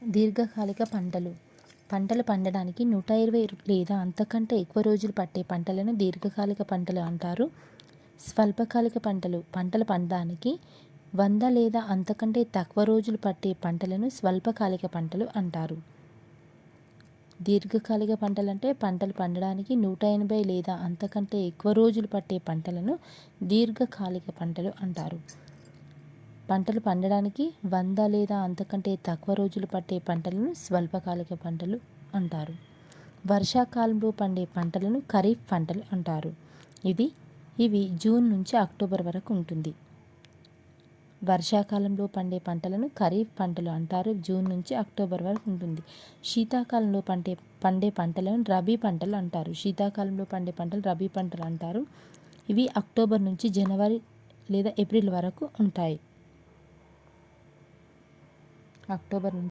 దీర్ఘకాలిక పంటలు. పంటలు పండడానికి 120 లేదా అంతకంటే ఎక్కువ రోజులు పట్టే పంటలను దీర్ఘకాలిక పంటలు అంటారు. స్వల్పకాలిక పంటలు. పంటలు పండడానికి 100 లేదా అంతకంటే తక్కువ రోజులు పట్టే పంటలను స్వల్పకాలిక పంటలు అంటారు. దీర్ఘకాలిక పంటలు అంటే పంటలు పండడానికి 180 లేదా అంతకంటే ఎక్కువ రోజులు పట్టే పంటలను దీర్ఘకాలిక పంటలు అంటారు. పంటలు పండడానికి 100 లేదా అంతకంటే తక్కువ రోజులు పట్టే పంటలను స్వల్పకాలిక పంటలు అంటారు. వర్షాకాలంలో పండే పంటలను ఖరీఫ్ పంటలు అంటారు. ఇవి జూన్ నుంచి అక్టోబర్ వరకు ఉంటుంది. వర్షాకాలంలో పండే పంటలను ఖరీఫ్ పంటలు అంటారు. జూన్ నుంచి అక్టోబర్ వరకు ఉంటుంది. శీతాకాలంలో పండే పంటలను రబీ పంటలు అంటారు. శీతాకాలంలో పండే పంటలు రబీ పంటలు అంటారు. ఇవి అక్టోబర్ నుంచి జనవరి లేదా ఏప్రిల్ వరకు ఉంటాయి. అక్టోబర్ నుంచి